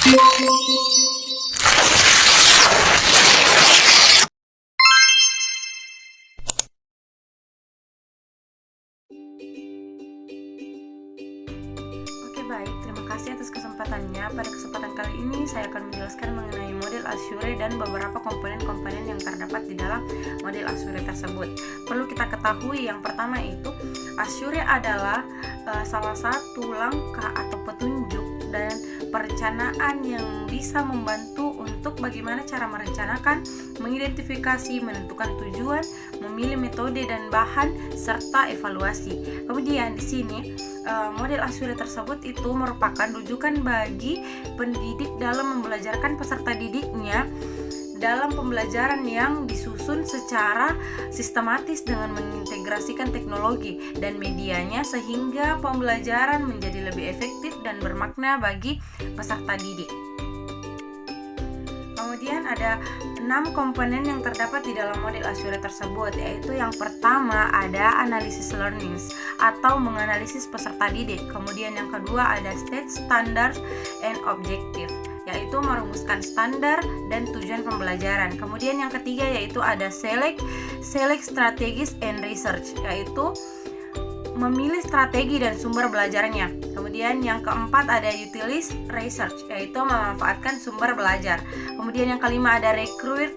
Baik, terima kasih atas kesempatannya. Pada kesempatan kali ini saya akan menjelaskan mengenai model Azure dan beberapa komponen-komponen yang terdapat di dalam model Azure tersebut. Perlu kita ketahui yang pertama itu Azure adalah salah satu langkah atau petunjuk dan perencanaan yang bisa membantu untuk bagaimana cara merencanakan, mengidentifikasi, menentukan tujuan, memilih metode dan bahan, serta evaluasi. Kemudian di sini model Azure tersebut itu merupakan rujukan bagi pendidik dalam membelajarkan peserta didiknya dalam pembelajaran yang disusun secara sistematis dengan mengintegrasikan teknologi dan medianya sehingga pembelajaran menjadi lebih efektif dan bermakna bagi peserta didik. Kemudian ada 6 komponen yang terdapat di dalam model Azure tersebut, yaitu yang pertama ada analisis learnings atau menganalisis peserta didik. Kemudian yang kedua ada state, standards, and objective, yaitu merumuskan standar dan tujuan pembelajaran. Kemudian yang ketiga yaitu ada select strategies and research, yaitu memilih strategi dan sumber belajarnya. Kemudian yang keempat ada utilize research, yaitu memanfaatkan sumber belajar. Kemudian yang kelima ada recruit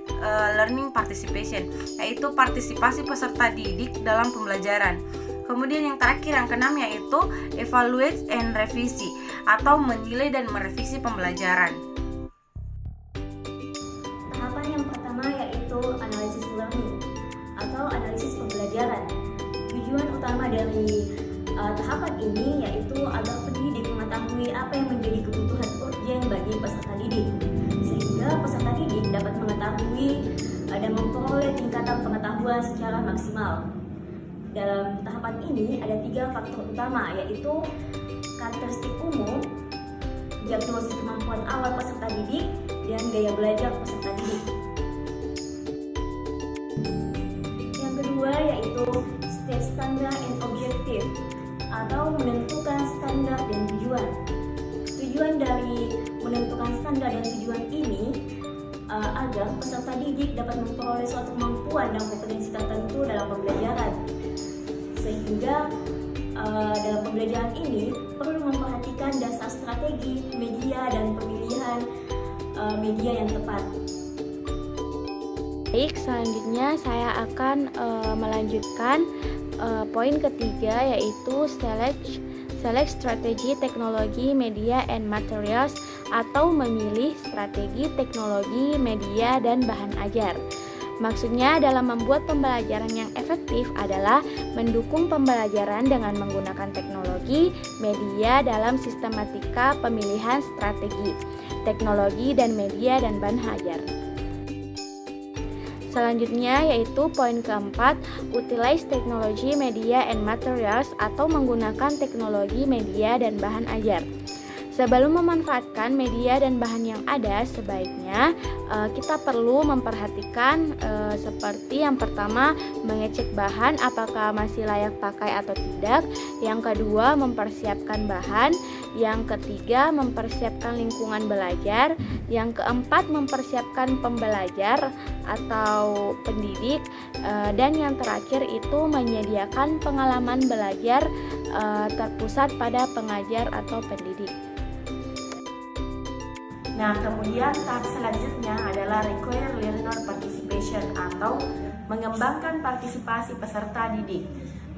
learning participation, yaitu partisipasi peserta didik dalam pembelajaran. Kemudian yang terakhir yang keenam yaitu evaluate and revisi, atau menilai dan merevisi pembelajaran. Tahapan yang pertama yaitu analisis learning atau analisis pembelajaran. Tujuan utama dari tahapan ini yaitu agar pendidik mengetahui apa yang menjadi kebutuhan urgent bagi peserta didik, sehingga peserta didik dapat mengetahui dan memperoleh tingkatan pengetahuan secara maksimal. Dalam tahapan ini ada 3 faktor utama, yaitu karakteristik umum, diagnosis kemampuan awal peserta didik, dan gaya belajar peserta didik. Yang kedua yaitu state, standard, and objective, atau menentukan standar dan tujuan. Tujuan dari menentukan standar dan tujuan ini agar peserta didik dapat memperoleh suatu kemampuan dan kompetensi tertentu dalam pembelajaran. Sehingga dalam pembelajaran ini perlu memperhatikan dasar strategi, media, dan pemilihan media yang tepat. Baik, selanjutnya saya akan melanjutkan poin ketiga, yaitu select strategi, teknologi, media, and materials, atau memilih strategi, teknologi, media, dan bahan ajar. Maksudnya dalam membuat pembelajaran yang efektif adalah mendukung pembelajaran dengan menggunakan teknologi, media dalam sistematika pemilihan strategi, teknologi, dan media, dan bahan ajar. Selanjutnya yaitu poin keempat, utilize technology, media, and materials, atau menggunakan teknologi, media, dan bahan ajar. Sebelum memanfaatkan media dan bahan yang ada, sebaiknya kita perlu memperhatikan seperti yang pertama, mengecek bahan apakah masih layak pakai atau tidak. Yang kedua, mempersiapkan bahan. Yang ketiga, mempersiapkan lingkungan belajar. Yang keempat, mempersiapkan pembelajar atau pendidik. Dan yang terakhir itu menyediakan pengalaman belajar terpusat pada pengajar atau pendidik. Nah, kemudian tahap selanjutnya adalah require learner participation atau mengembangkan partisipasi peserta didik.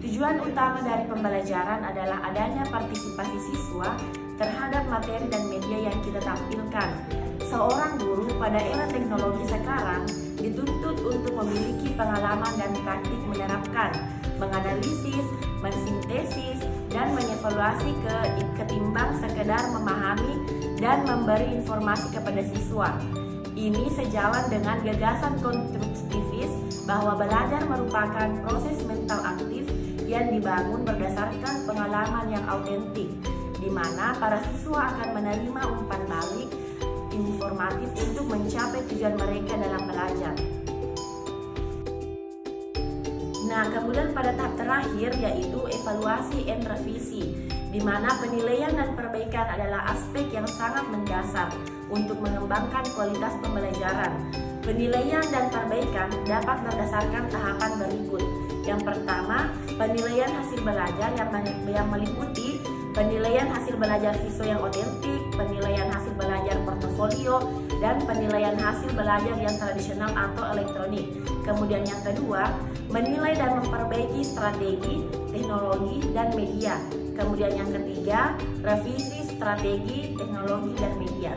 Tujuan utama dari pembelajaran adalah adanya partisipasi siswa terhadap materi dan media yang kita tampilkan. Seorang guru pada era teknologi sekarang dituntut untuk memiliki pengalaman dan praktik menerapkan, menganalisis, mensintesis, dan mengevaluasi ketimbang sekedar memahami dan memberi informasi kepada siswa. Ini sejalan dengan gagasan konstruktivis bahwa belajar merupakan proses mental aktif yang dibangun berdasarkan pengalaman yang autentik, di mana para siswa akan menerima umpan balik informatif untuk mencapai tujuan mereka dalam belajar. Nah, kemudian pada tahap terakhir yaitu evaluasi and revisi. di mana penilaian dan perbaikan adalah aspek yang sangat mendasar untuk mengembangkan kualitas pembelajaran. Penilaian dan perbaikan dapat berdasarkan tahapan berikut. Yang pertama, penilaian hasil belajar yang meliputi penilaian hasil belajar siswa yang otentik, penilaian hasil belajar portofolio, dan penilaian hasil belajar yang tradisional atau elektronik. Kemudian yang kedua, menilai dan memperbaiki strategi, teknologi, dan media. Kemudian yang ketiga, revisi strategi, teknologi, dan media.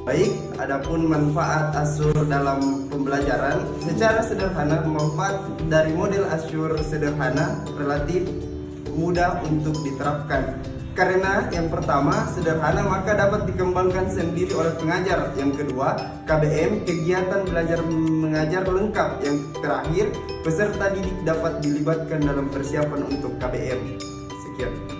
Baik, adapun manfaat Azure dalam pembelajaran, secara sederhana manfaat dari model Azure sederhana relatif mudah untuk diterapkan. Karena yang pertama sederhana maka dapat dikembangkan sendiri oleh pengajar. Yang kedua, KBM kegiatan belajar mengajar lengkap. Yang terakhir, peserta didik dapat dilibatkan dalam persiapan untuk KBM. Sekian.